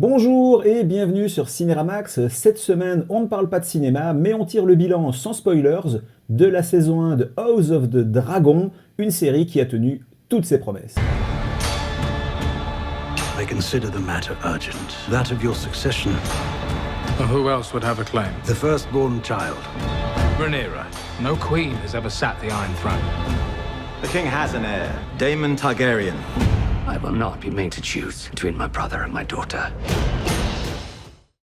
Bonjour et bienvenue sur Cinéramax. Cette semaine, on ne parle pas de cinéma, mais on tire le bilan sans spoilers de la saison 1 de House of the Dragon, une série qui a tenu toutes ses promesses. I consider the matter urgent. That of your succession. Who else would have a claim? The firstborn child. Rhaenyra. No queen has ever sat the Iron Throne. The king has an heir, Daemon Targaryen. I will not be made to choose between my brother and my daughter.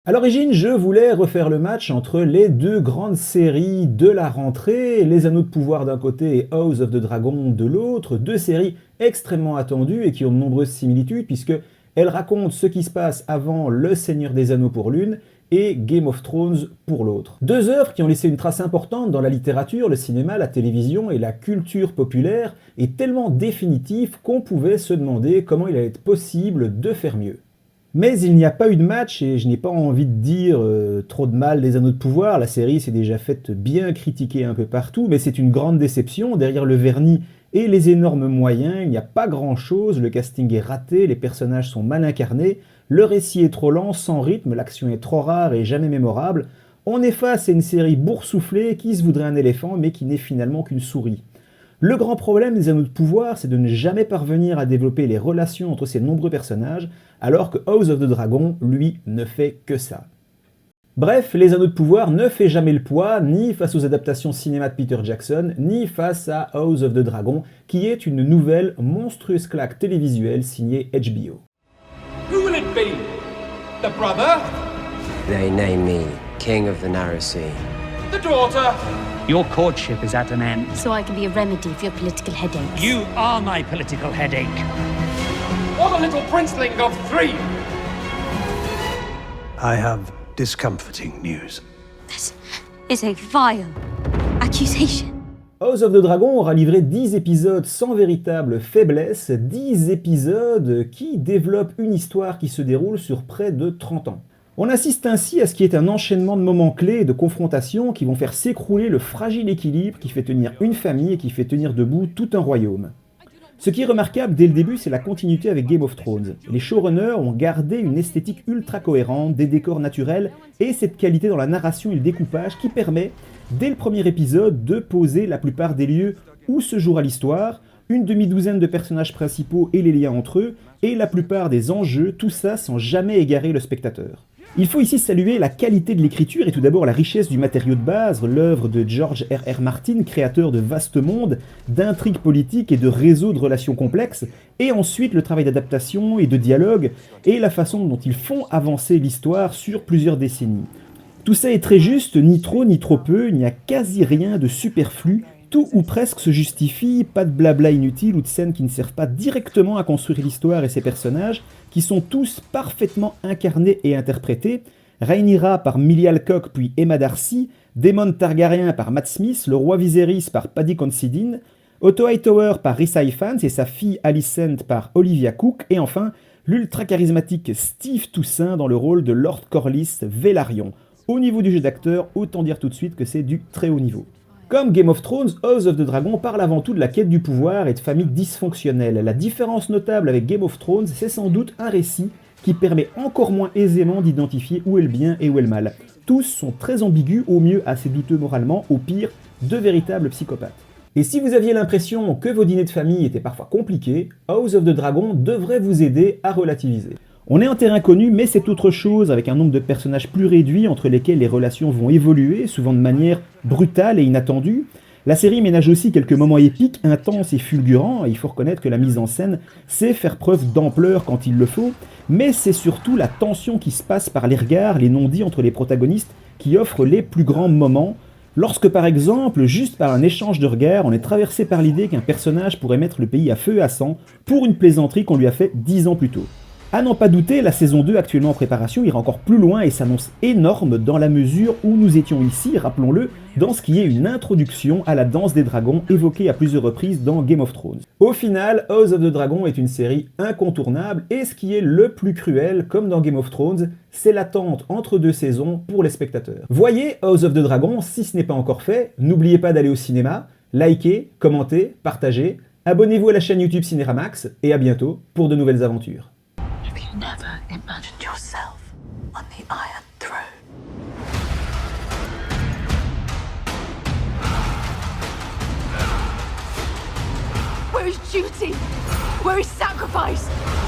À l'origine, je voulais refaire le match entre les deux grandes séries de la rentrée, Les Anneaux de Pouvoir d'un côté et House of the Dragon de l'autre, deux séries extrêmement attendues et qui ont de nombreuses similitudes puisque elles racontent ce qui se passe avant Le Seigneur des Anneaux pour l'une et Game of Thrones pour l'autre. Deux œuvres qui ont laissé une trace importante dans la littérature, le cinéma, la télévision et la culture populaire, et tellement définitifs qu'on pouvait se demander comment il allait être possible de faire mieux. Mais il n'y a pas eu de match, et je n'ai pas envie de dire trop de mal des Anneaux de Pouvoir, la série s'est déjà faite bien critiquer un peu partout, mais c'est une grande déception, derrière le vernis et les énormes moyens, il n'y a pas grand chose, le casting est raté, les personnages sont mal incarnés, le récit est trop lent, sans rythme, l'action est trop rare et jamais mémorable. On est face à une série boursouflée qui se voudrait un éléphant mais qui n'est finalement qu'une souris. Le grand problème des Anneaux de Pouvoir, c'est de ne jamais parvenir à développer les relations entre ces nombreux personnages, alors que House of the Dragon, lui, ne fait que ça. Bref, Les Anneaux de Pouvoir ne fait jamais le poids, ni face aux adaptations cinéma de Peter Jackson, ni face à House of the Dragon, qui est une nouvelle monstrueuse claque télévisuelle signée HBO. Who will it be? The brother? They name me King of the Narrow Sea. The daughter? Your courtship is at an end. So I can be a remedy for your political headaches. You are my political headache. Or the little princeling of 3? I have discomforting news. This is a vile accusation. House of the Dragon aura livré 10 épisodes sans véritable faiblesse, 10 épisodes qui développent une histoire qui se déroule sur près de 30 ans. On assiste ainsi à ce qui est un enchaînement de moments clés et de confrontations qui vont faire s'écrouler le fragile équilibre qui fait tenir une famille et qui fait tenir debout tout un royaume. Ce qui est remarquable dès le début, c'est la continuité avec Game of Thrones. Les showrunners ont gardé une esthétique ultra cohérente, des décors naturels et cette qualité dans la narration et le découpage qui permet, dès le premier épisode, de poser la plupart des lieux où se jouera l'histoire, une demi-douzaine de personnages principaux et les liens entre eux, et la plupart des enjeux, tout ça sans jamais égarer le spectateur. Il faut ici saluer la qualité de l'écriture et tout d'abord la richesse du matériau de base, l'œuvre de George R.R. Martin, créateur de vastes mondes, d'intrigues politiques et de réseaux de relations complexes, et ensuite le travail d'adaptation et de dialogue, et la façon dont ils font avancer l'histoire sur plusieurs décennies. Tout ça est très juste, ni trop ni trop peu, il n'y a quasi rien de superflu, tout ou presque se justifie, pas de blabla inutile ou de scènes qui ne servent pas directement à construire l'histoire et ses personnages, qui sont tous parfaitement incarnés et interprétés, Rhaenyra par Millie Alcock puis Emma Darcy, Daemon Targaryen par Matt Smith, le roi Viserys par Paddy Considine, Otto Hightower par Rhys Ifans et sa fille Alicent par Olivia Cook, et enfin l'ultra charismatique Steve Toussaint dans le rôle de Lord Corlys Velaryon. Au niveau du jeu d'acteur, autant dire tout de suite que c'est du très haut niveau. Comme Game of Thrones, House of the Dragon parle avant tout de la quête du pouvoir et de familles dysfonctionnelles. La différence notable avec Game of Thrones, c'est sans doute un récit qui permet encore moins aisément d'identifier où est le bien et où est le mal. Tous sont très ambigus, au mieux assez douteux moralement, au pire de véritables psychopathes. Et si vous aviez l'impression que vos dîners de famille étaient parfois compliqués, House of the Dragon devrait vous aider à relativiser. On est en terrain connu, mais c'est autre chose, avec un nombre de personnages plus réduit entre lesquels les relations vont évoluer, souvent de manière brutale et inattendue. La série ménage aussi quelques moments épiques, intenses et fulgurants, et il faut reconnaître que la mise en scène sait faire preuve d'ampleur quand il le faut, mais c'est surtout la tension qui se passe par les regards, les non-dits entre les protagonistes qui offre les plus grands moments. Lorsque par exemple, juste par un échange de regards, on est traversé par l'idée qu'un personnage pourrait mettre le pays à feu et à sang pour une plaisanterie qu'on lui a fait 10 ans plus tôt. À n'en pas douter, la saison 2 actuellement en préparation ira encore plus loin et s'annonce énorme dans la mesure où nous étions ici, rappelons-le, dans ce qui est une introduction à la danse des dragons évoquée à plusieurs reprises dans Game of Thrones. Au final, House of the Dragon est une série incontournable et ce qui est le plus cruel, comme dans Game of Thrones, c'est l'attente entre deux saisons pour les spectateurs. Voyez House of the Dragon si ce n'est pas encore fait, n'oubliez pas d'aller au cinéma, likez, commentez, partagez, abonnez-vous à la chaîne YouTube Cinéramax et à bientôt pour de nouvelles aventures. Have you never imagined yourself duty? Where is sacrifice?